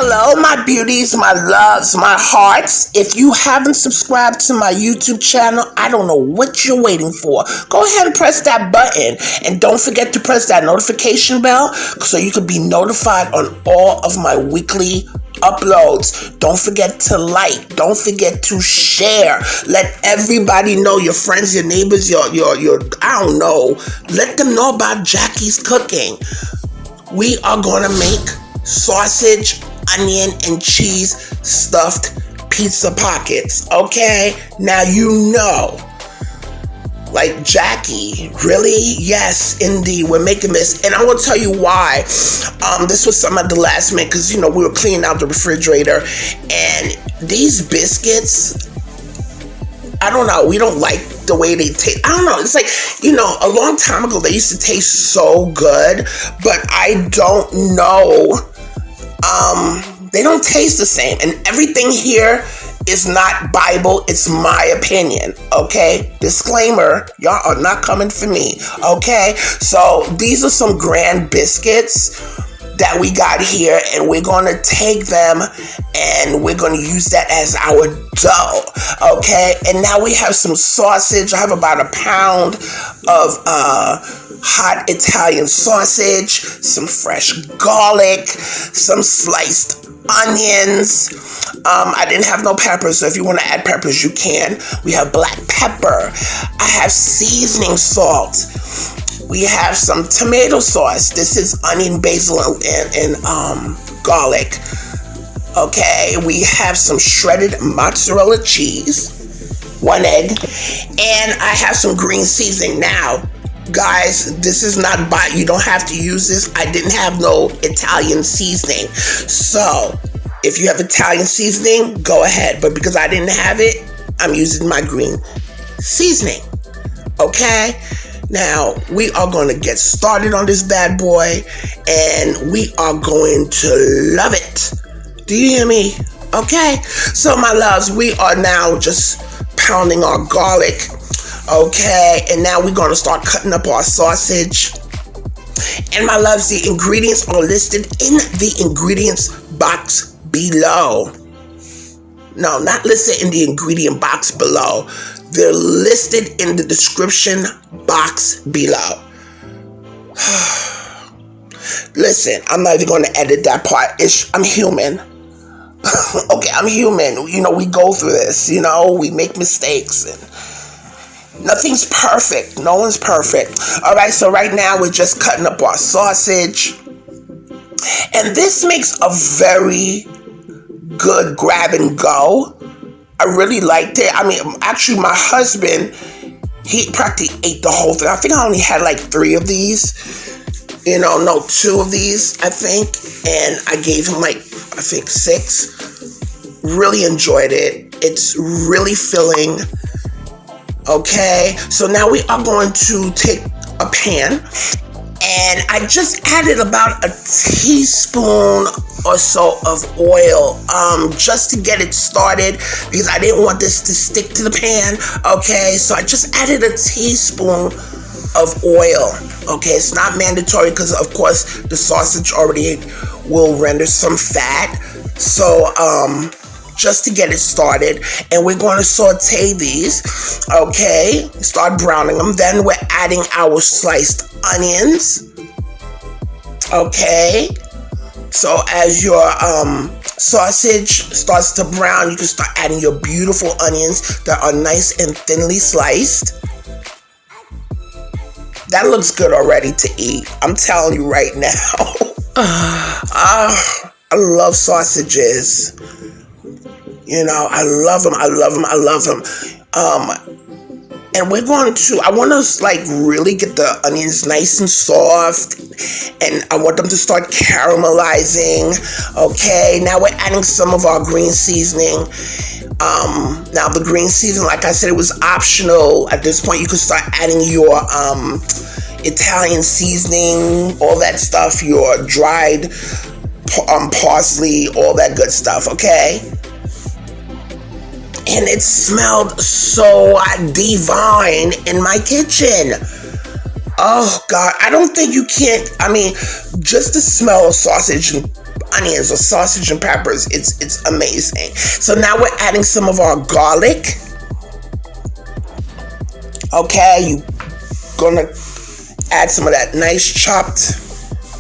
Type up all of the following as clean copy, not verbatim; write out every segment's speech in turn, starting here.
Hello, my beauties, my loves, my hearts. If you haven't subscribed to my YouTube channel, I don't know what you're waiting for. Go ahead and press that button. And don't forget to press that notification bell so you can be notified on all of my weekly uploads. Don't forget to like. Don't forget to share. Let everybody know, your friends, your neighbors, your I don't know. Let them know about Jackie's cooking. We are going to make sausage, onion, and cheese stuffed pizza pockets. Okay? Now you know. Like, Jackie, really? Yes, indeed, we're making this. And I will tell you why. This was some at the last minute because, we were cleaning out the refrigerator. And these biscuits, I don't know, we don't like the way they taste. I don't know, it's like, a long time ago they used to taste so good. But I don't know. They don't taste the same. And everything here is not Bible, it's my opinion, okay? Disclaimer, y'all are not coming for me, okay? So these are some grand biscuits that we got here, and we're going to take them and we're going to use that as our dough, okay? And now we have some sausage. I have about a pound of hot Italian sausage, some fresh garlic, some sliced onions. I didn't have no peppers, so if you want to add peppers, you can. We have black pepper. I have seasoning salt. We have some tomato sauce. This is onion, basil, and garlic. Okay, we have some shredded mozzarella cheese, 1 egg, and I have some green seasoning. Now, guys, this is not you don't have to use this. I didn't have no Italian seasoning. So, if you have Italian seasoning, go ahead. But because I didn't have it, I'm using my green seasoning. Okay? Now, we are going to get started on this bad boy, and we are going to love it. Do you hear me? Okay? So, my loves, we are now just pounding our garlic. Okay, and now we're going to start cutting up our sausage. And my loves, the ingredients are listed in the ingredients box below. No, not listed in the ingredient box below. They're listed in the description box below. Listen, I'm not even going to edit that part. I'm human. Okay, I'm human. We go through this. We make mistakes and nothing's perfect. No one's perfect. All right, so right now we're just cutting up our sausage. And this makes a very good grab and go. I really liked it. I mean, actually, my husband, he practically ate the whole thing. I think I only had like 3 of these. 2 of these, I think. And I gave him 6. Really enjoyed it. It's really filling. Okay, so now we are going to take a pan, and I just added about a teaspoon or so of oil, just to get it started, because I didn't want this to stick to the pan. Okay, so I just added a teaspoon of oil. Okay, it's not mandatory because, of course, the sausage already will render some fat. So, just to get it started, and we're going to saute these. Okay, start browning them. Then we're adding our sliced onions. Okay, so as your sausage starts to brown, you can start adding your beautiful onions that are nice and thinly sliced. That looks good already to eat. I'm telling you right now. I love sausages. I love them. And I want to really get the onions nice and soft, and I want them to start caramelizing. Okay, now we're adding some of our green seasoning. Now the green seasoning, like I said, it was optional. At this point, you can start adding your Italian seasoning, all that stuff, your dried parsley, all that good stuff. Okay. And it smelled so divine in my kitchen. Oh, God. I don't think you can't. I mean, just the smell of sausage and onions or sausage and peppers. It's amazing. So now we're adding some of our garlic. Okay, you gonna add some of that nice chopped,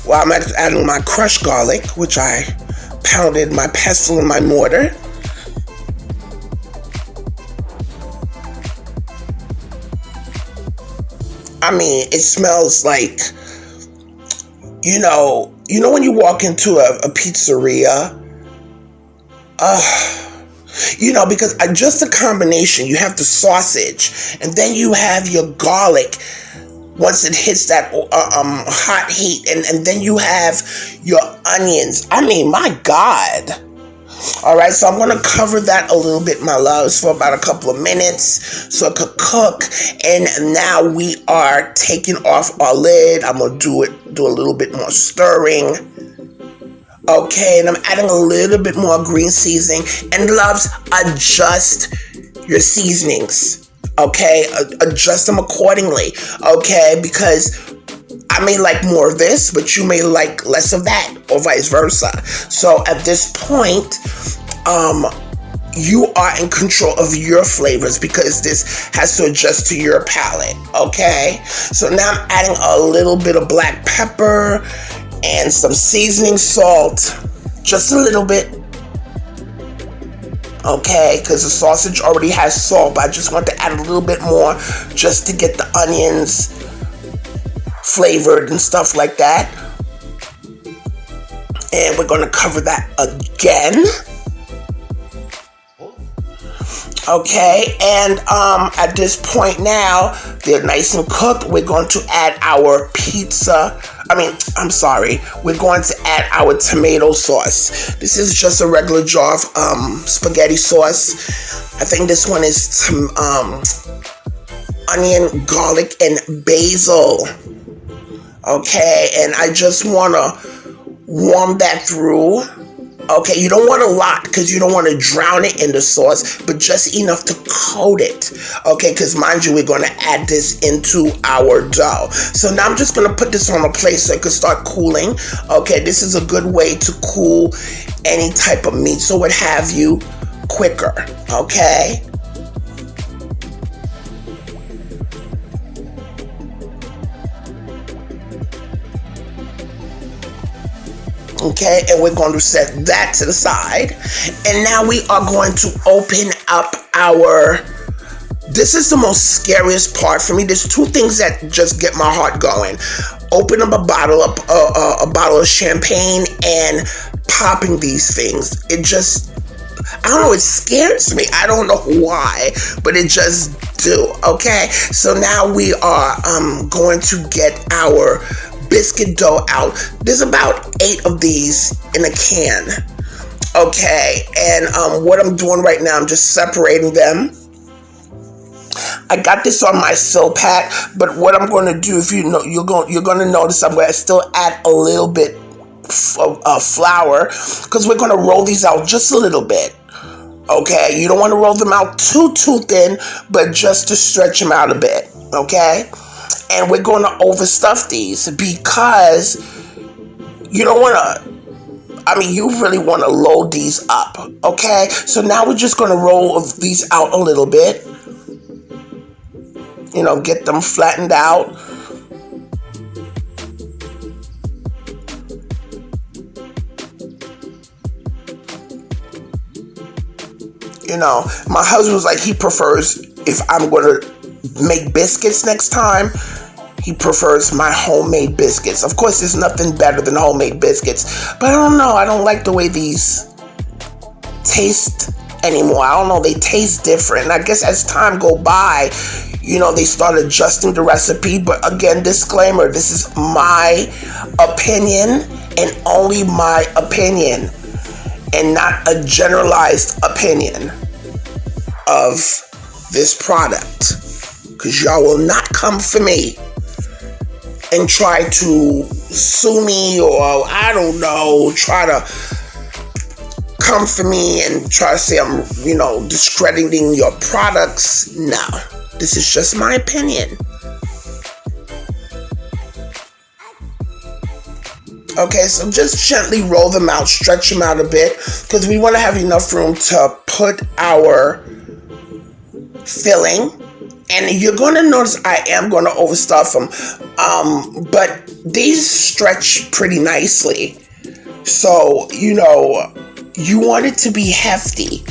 well, I'm adding my crushed garlic, which I pounded my pestle and my mortar. I mean, it smells like, you know when you walk into a pizzeria, because just a combination, you have the sausage, and then you have your garlic once it hits that hot heat, and then you have your onions. I mean, my God. All right, so I'm going to cover that a little bit, my loves, for about a couple of minutes so it could cook. And now we are taking off our lid. I'm going to do a little bit more stirring. Okay, and I'm adding a little bit more green seasoning. And loves, adjust your seasonings. Okay, adjust them accordingly. Okay, because I may like more of this, but you may like less of that, or vice versa. So at this point, you are in control of your flavors because this has to adjust to your palate. Okay, so now I'm adding a little bit of black pepper and some seasoning salt, just a little bit. Okay, because the sausage already has salt, but I just want to add a little bit more just to get the onions flavored and stuff like that. And we're going to cover that again. Okay, and at this point now, they're nice and cooked. We're going to add our we're going to add our tomato sauce. This is just a regular jar of spaghetti sauce. I think this one is onion, garlic, and basil. Okay, and I just want to warm that through. Okay, you don't want a lot because you don't want to drown it in the sauce, but just enough to coat it. Okay, because mind you, we're going to add this into our dough. So now I'm just going to put this on a plate so it can start cooling. Okay, this is a good way to cool any type of meat, so what have you, quicker. Okay. Okay, and we're going to set that to the side. And now we are going to open up this is the most scariest part for me. There's two things that just get my heart going. Open up a bottle of champagne and popping these things. It just, I don't know, it scares me. I don't know why, but it just do. Okay, so now we are going to get our biscuit dough out. There's about 8 of these in a can. Okay, and what I'm doing right now, I'm just separating them. I got this on my Silpat, but what I'm going to do, if you know, you're going to notice I'm going to still add a little bit of flour because we're going to roll these out just a little bit. Okay, you don't want to roll them out too thin, but just to stretch them out a bit. Okay. And we're going to overstuff these because you don't want to, you really want to load these up. Okay, so now we're just going to roll these out a little bit. Get them flattened out. My husband was like, he prefers, if I'm going to make biscuits next time, he prefers my homemade biscuits. Of course, there's nothing better than homemade biscuits, but I don't know, I don't like the way these taste anymore. I don't know, they taste different. And I guess as time go by, they start adjusting the recipe. But again, disclaimer, this is my opinion and only my opinion, and not a generalized opinion of this product. Because y'all will not come for me and try to sue me, or I don't know, try to come for me and try to say I'm, discrediting your products. No, this is just my opinion. Okay, so just gently roll them out, stretch them out a bit, because we want to have enough room to put our filling. And you're going to notice I am going to overstuff them, but these stretch pretty nicely. So, you want it to be hefty.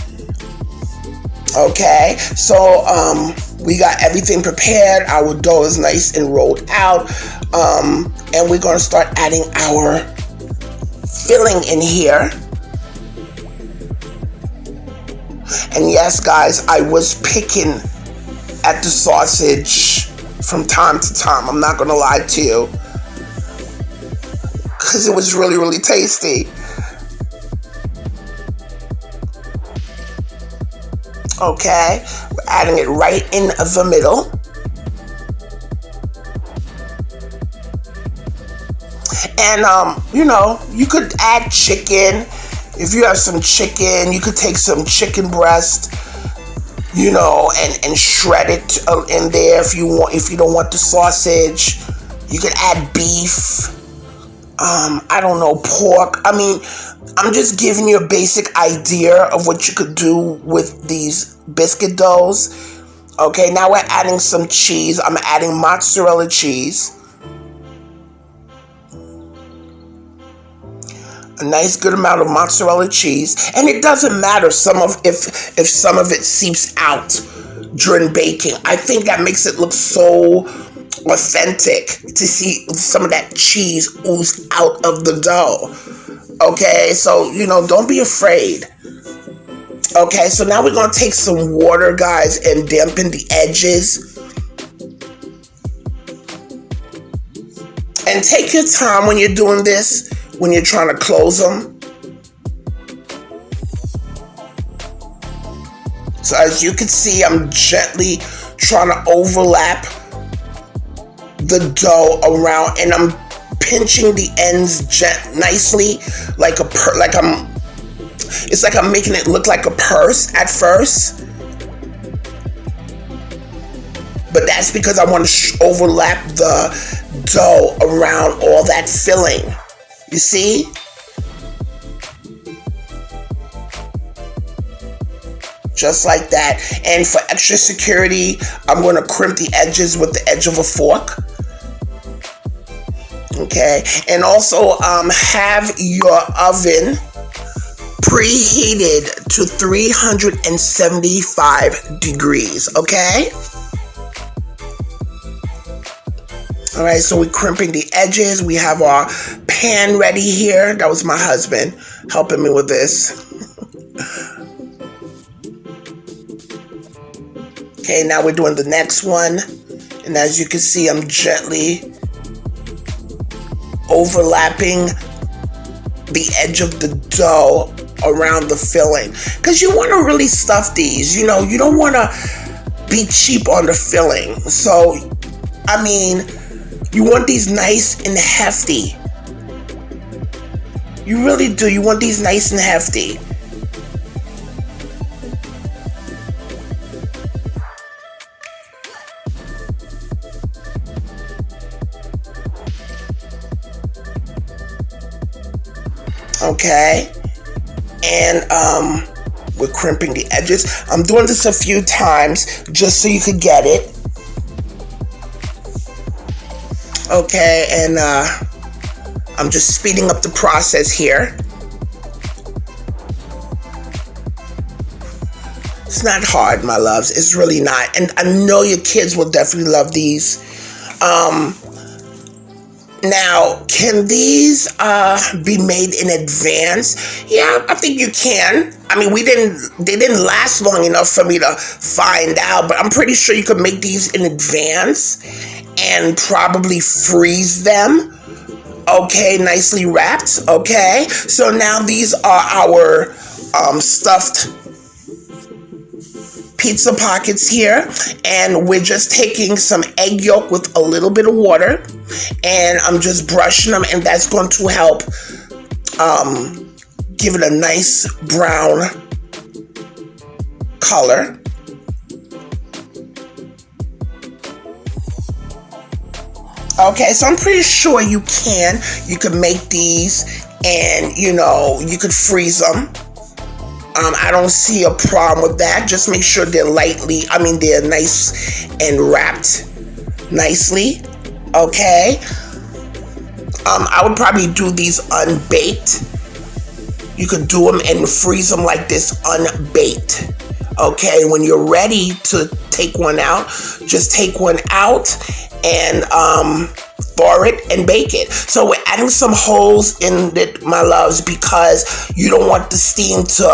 Okay, so we got everything prepared. Our dough is nice and rolled out. And we're going to start adding our filling in here. And yes, guys, I was picking at the sausage from time to time. I'm not going to lie to you, because it was really, really tasty. Okay, we're adding it right in the middle. And, you could add chicken. If you have some chicken, you could take some chicken breast, and shred it in there if you don't want the sausage. You could add beef. I don't know, pork. I mean, I'm just giving you a basic idea of what you could do with these biscuit doughs. Okay, now we're adding some cheese. I'm adding mozzarella cheese. A nice good amount of mozzarella cheese. And it doesn't matter if some of it seeps out during baking. I think that makes it look so authentic to see some of that cheese ooze out of the dough. Okay, so don't be afraid. Okay, so now we're going to take some water, guys, and dampen the edges. And take your time when you're doing this, when you're trying to close them. So as you can see, I'm gently trying to overlap the dough around, and I'm pinching the ends nicely, it's like I'm making it look like a purse at first. But that's because I want to overlap the dough around all that filling. You see? Just like that. And for extra security, I'm going to crimp the edges with the edge of a fork. Okay. And also have your oven preheated to 375 degrees. Okay? All right, so we're crimping the edges. We have our pan ready here. That was my husband helping me with this. Okay, now we're doing the next one. And as you can see, I'm gently overlapping the edge of the dough around the filling. Because you want to really stuff these. You don't want to be cheap on the filling. So, I mean, you want these nice and hefty. You really do. You want these nice and hefty. Okay. And we're crimping the edges. I'm doing this a few times just so you could get it. Okay, and I'm just speeding up the process here. It's not hard, my loves. It's really not. And I know your kids will definitely love these. Now, can these be made in advance? Yeah, I think you can. I mean, they didn't last long enough for me to find out, but I'm pretty sure you could make these in advance and probably freeze them. Okay, nicely wrapped. Okay, so now these are our stuffed pizza pockets here, and we're just taking some egg yolk with a little bit of water, and I'm just brushing them, and that's going to help give it a nice brown color. Okay, so I'm pretty sure you can. You could make these and, you could freeze them. I don't see a problem with that. Just make sure they're they're nice and wrapped nicely. Okay. I would probably do these unbaked. You could do them and freeze them like this unbaked. Okay, when you're ready to take one out, just take one out and thaw it and bake it. So we're adding some holes in it, my loves, because you don't want the steam to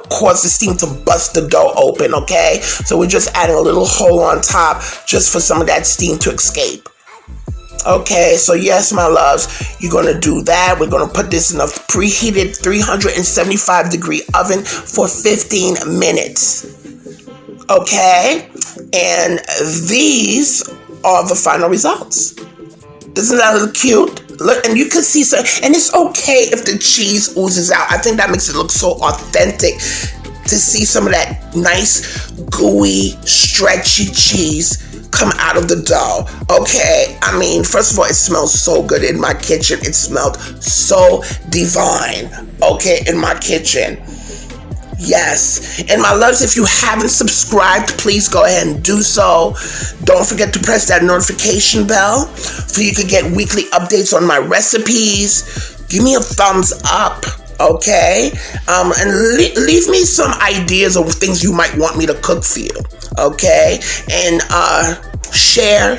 cause the steam to bust the dough open. Okay, so we're just adding a little hole on top just for some of that steam to escape. Okay, so yes, my loves, you're going to do that. We're going to put this in a preheated 375 degree oven for 15 minutes. Okay, and these are the final results. Isn't that a little cute? Look, and you can see and it's okay if the cheese oozes out. I think that makes it look so authentic to see some of that nice, gooey, stretchy cheese come out of the dough. Okay, first of all, it smells so good in my kitchen. It smelled so divine, okay, in my kitchen. Yes, and my loves, if you haven't subscribed, please go ahead and do so. Don't forget to press that notification bell so you can get weekly updates on my recipes. Give me a thumbs up, okay? And leave me some ideas of things you might want me to cook for you, okay? And share.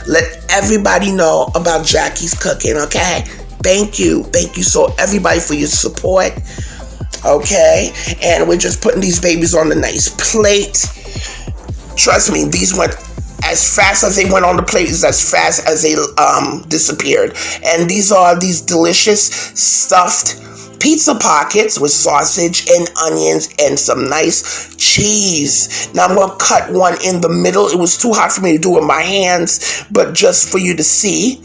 Let everybody know about Jackie's cooking, okay? Thank you so everybody for your support. Okay, and we're just putting these babies on the nice plate. Trust me, these went as fast as they went on the plate, is as fast as they disappeared. And these are these delicious stuffed pizza pockets with sausage and onions and some nice cheese. Now I'm going to cut one in the middle. It was too hot for me to do with my hands, but just for you to see,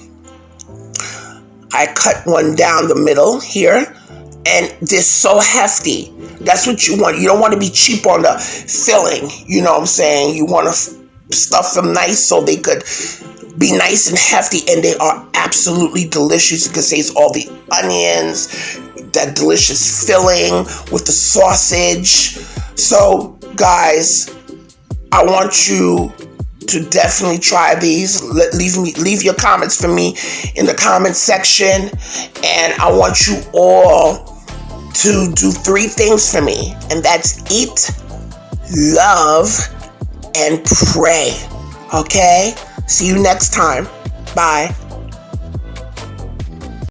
I cut one down the middle here. And they're so hefty. That's what you want. You don't want to be cheap on the filling. You know what I'm saying? You want to stuff them nice so they could be nice and hefty. And they are absolutely delicious. You can taste all the onions, that delicious filling with the sausage. So, guys, I want you to definitely try these. Leave your comments for me in the comment section. And I want you all to do 3 things for me, and that's eat, love, and pray. Okay? See you next time. Bye.